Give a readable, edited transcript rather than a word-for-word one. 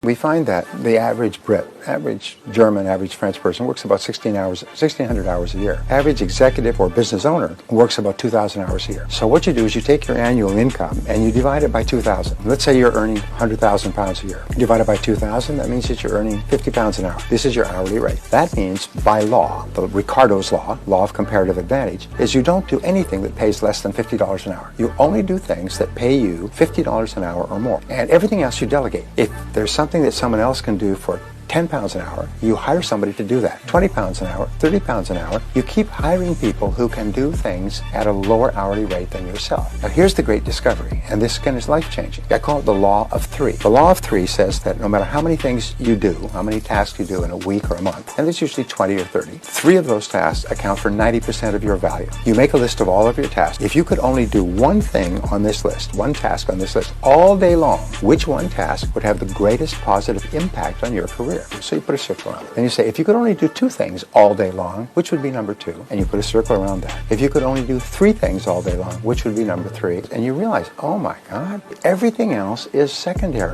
We find that the average Brit, average German, average French person works about 1,600 hours a year. Average executive or business owner works about 2,000 hours a year. So what you do is you take your annual income and you divide it by 2,000. Let's say you're earning 100,000 pounds a year. Divided by 2,000, that means that you're earning 50 pounds an hour. This is your hourly rate. That means by law, the Ricardo's law of comparative advantage, is you don't do anything that pays less than $50 an hour. You only do things that pay you $50 an hour or more. And everything else you delegate. If there's something that someone else can do for 10 pounds an hour, you hire somebody to do that. 20 pounds an hour, 30 pounds an hour. You keep hiring people who can do things at a lower hourly rate than yourself. Now here's the great discovery, and this again is life-changing. I call it the law of three. The law of three says that no matter how many things you do, how many tasks you do in a week or a month, and there's usually 20 or 30, 3 of those tasks account for 90% of your value. You make a list of all of your tasks. If you could only do one thing on this list, one task on this list, all day long, which one task would have the greatest positive impact on your career? So you put a circle around it. Then you say, if you could only do 2 things all day long, which would be number 2? And you put a circle around that. If you could only do 3 things all day long, which would be number 3? And you realize, oh my God, everything else is secondary.